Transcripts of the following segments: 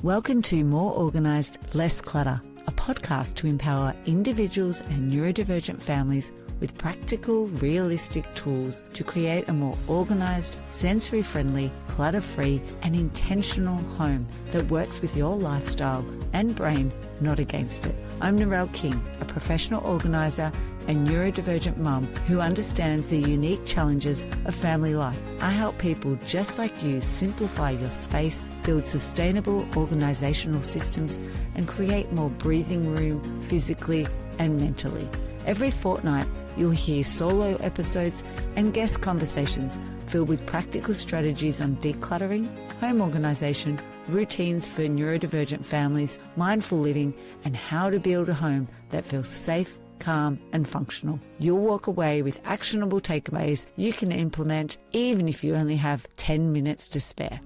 Welcome to More Organised, Less Clutter, a podcast to empower individuals and neurodivergent families with practical, realistic tools to create a more organised, sensory-friendly, clutter-free and intentional home that works with your lifestyle and brain, not against it. I'm Narelle King, a professional organiser and neurodivergent mum who understands the unique challenges of family life. I help people just like you simplify your space, build sustainable organisational systems, and create more breathing room physically and mentally. Every fortnight, you'll hear solo episodes and guest conversations filled with practical strategies on decluttering, home organisation, routines for neurodivergent families, mindful living, and how to build a home that feels safe, calm and functional. You'll walk away with actionable takeaways you can implement even if you only have 10 minutes to spare.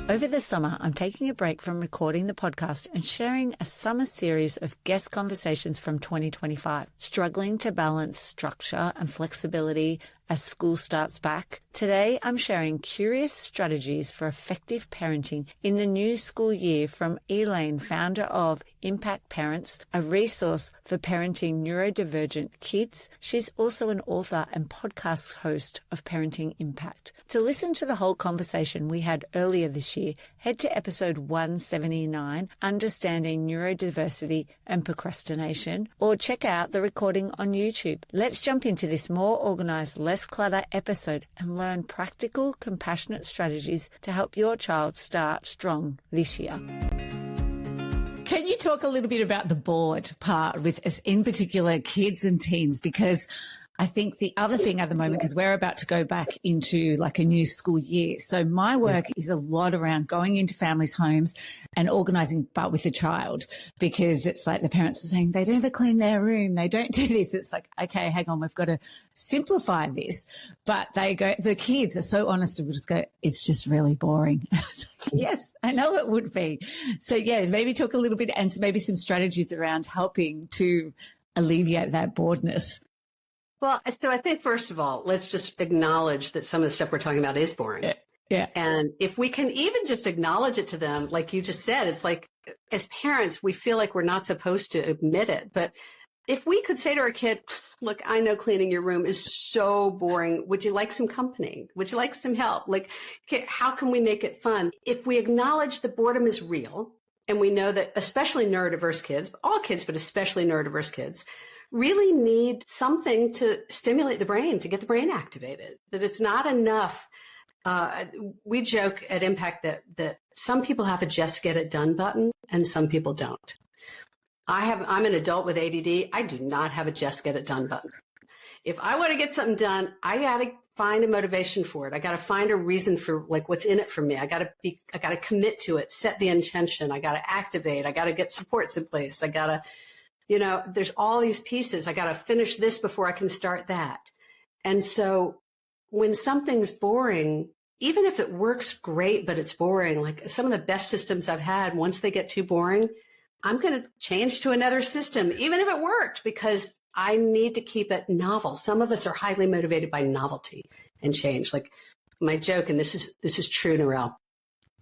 Over the summer, I'm taking a break from recording the podcast and sharing a summer series of guest conversations from 2025. Struggling to balance structure and flexibility as school starts back? Today, I'm sharing curious strategies for effective parenting in the new school year from Elaine, founder of Impact Parents, a resource for parenting neurodivergent kids. She's also an author and podcast host of Parenting Impact. To listen to the whole conversation we had earlier this year, head to episode 179, Understanding Neurodiversity and Procrastination, or check out the recording on YouTube. Let's jump into this More Organised, Less Clutter episode and learn practical, compassionate strategies to help your child start strong this year. Can you talk a little bit about the board part with, in particular, kids and teens? Because I think the other thing at the moment, because we're about to go back into like a new school year. So my work is a lot around going into families' homes and organising, but with the child, because it's like the parents are saying they don't ever clean their room. They don't do this. It's like, okay, hang on, we've got to simplify this. But the kids are so honest and will just go, it's just really boring. Yes, I know it would be. So yeah, maybe talk a little bit and maybe some strategies around helping to alleviate that boredness. Well, so I think, first of all, let's just acknowledge that some of the stuff we're talking about is boring. Yeah. And if we can even just acknowledge it to them, like you just said, it's like, as parents, we feel like we're not supposed to admit it. But if we could say to our kid, look, I know cleaning your room is so boring. Would you like some company? Would you like some help? Like, okay, how can we make it fun? If we acknowledge that boredom is real, and we know that especially neurodiverse kids, all kids, but especially neurodiverse kids, really need something to stimulate the brain, to get the brain activated, that it's not enough. We joke at Impact that some people have a just get it done button and some people don't. I'm an adult with ADD. I do not have a just get it done button. If I want to get something done, I got to find a motivation for it. I got to find a reason for like what's in it for me. I got to commit to it, set the intention. I got to activate. I got to get supports in place. I got to, there's all these pieces. I got to finish this before I can start that. And so when something's boring, even if it works great, but it's boring, like some of the best systems I've had, once they get too boring, I'm going to change to another system, even if it worked, because I need to keep it novel. Some of us are highly motivated by novelty and change. Like my joke, and this is true, Narelle.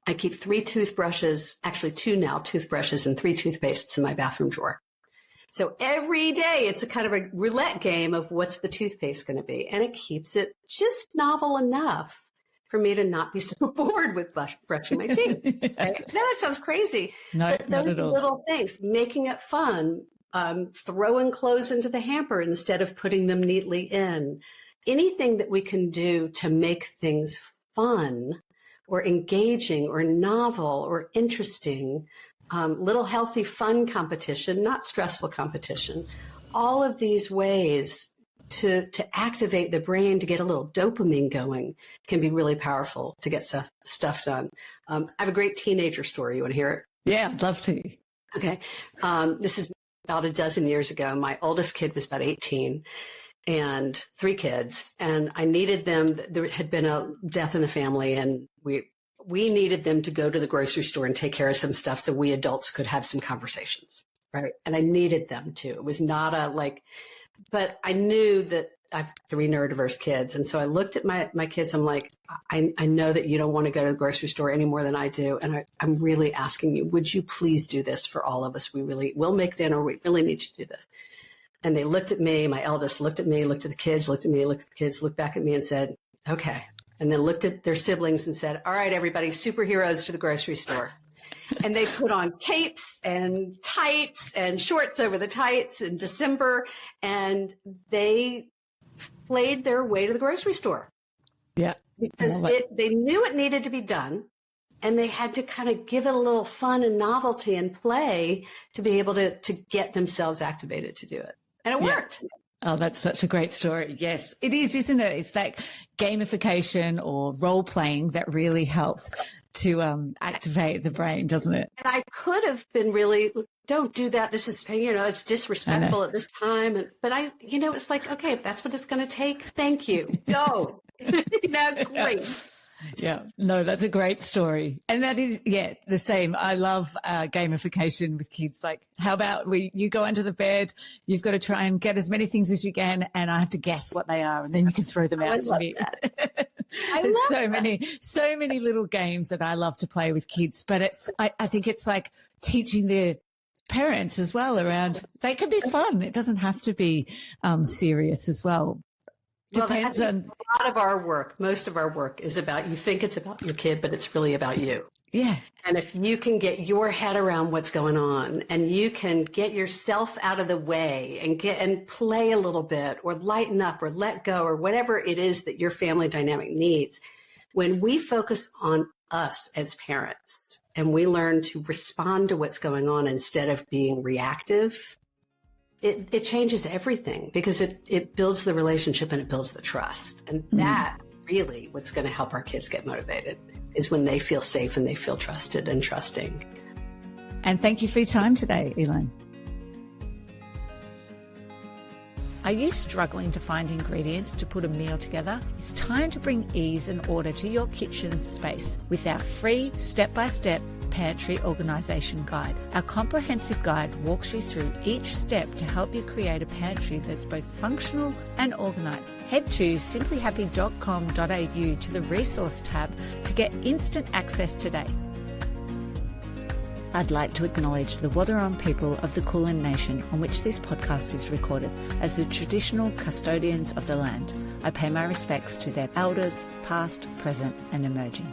I keep 3 toothbrushes, actually 2 now, toothbrushes and 3 toothpastes in my bathroom drawer. So every day it's a kind of a roulette game of what's the toothpaste going to be. And it keeps it just novel enough for me to not be so bored with brushing my teeth. Right? Now that sounds crazy. No, but those not at all. Little things, making it fun, throwing clothes into the hamper instead of putting them neatly in. Anything that we can do to make things fun or engaging or novel or interesting, little healthy fun competition, not stressful competition. All of these ways to activate the brain, to get a little dopamine going, can be really powerful to get stuff done. I have a great teenager story. You want to hear it? Yeah, I'd love to. Okay. This is about a dozen years ago. My oldest kid was about 18 and 3 kids, and I needed them. There had been a death in the family, and we needed them to go to the grocery store and take care of some stuff so we adults could have some conversations, right? And I needed them to. It was not but I knew that I have 3 neurodiverse kids. And so I looked at my kids. I'm like, I know that you don't want to go to the grocery store any more than I do. And I'm really asking you, would you please do this for all of us? We'll make dinner. We really need you to do this. And they looked at me. My eldest looked at me, looked at the kids, looked at me, looked at the kids, looked back at me and said, okay. And then looked at their siblings and said, all right, everybody, superheroes to the grocery store. And they put on capes and tights and shorts over the tights in December. And they played their way to the grocery store. Yeah. Because they knew it needed to be done. And they had to kind of give it a little fun and novelty and play to be able to get themselves activated to do it. And it worked. Oh, that's such a great story. Yes, it is, isn't it? It's that gamification or role playing that really helps to activate the brain, doesn't it? And I could have been really, don't do that. This is, it's disrespectful at this time. But it's like, okay, if that's what it's going to take, thank you. Go. Great. Yeah, no, that's a great story. And that is, the same. I love gamification with kids. Like, how about you go under the bed, you've got to try and get as many things as you can, and I have to guess what they are, and then you can throw them out to me. There's so many little games that I love to play with kids, but I think it's like teaching their parents as well around, they can be fun. It doesn't have to be serious as well. Depends on a lot of our work. Most of our work is about, you think it's about your kid, but it's really about you. Yeah. And if you can get your head around what's going on and you can get yourself out of the way and play a little bit or lighten up or let go or whatever it is that your family dynamic needs, when we focus on us as parents and we learn to respond to what's going on instead of being reactive, it changes everything because it builds the relationship and it builds the trust. And that really what's going to help our kids get motivated is when they feel safe and they feel trusted and trusting. And thank you for your time today, Elaine. Are you struggling to find ingredients to put a meal together? It's time to bring ease and order to your kitchen space with our free step-by-step pantry organisation guide. Our comprehensive guide walks you through each step to help you create a pantry that's both functional and organised. Head to simplyhappy.com.au to the resource tab to get instant access today. I'd like to acknowledge the Wathaurong people of the Kulin Nation on which this podcast is recorded as the traditional custodians of the land. I pay my respects to their elders, past, present and emerging.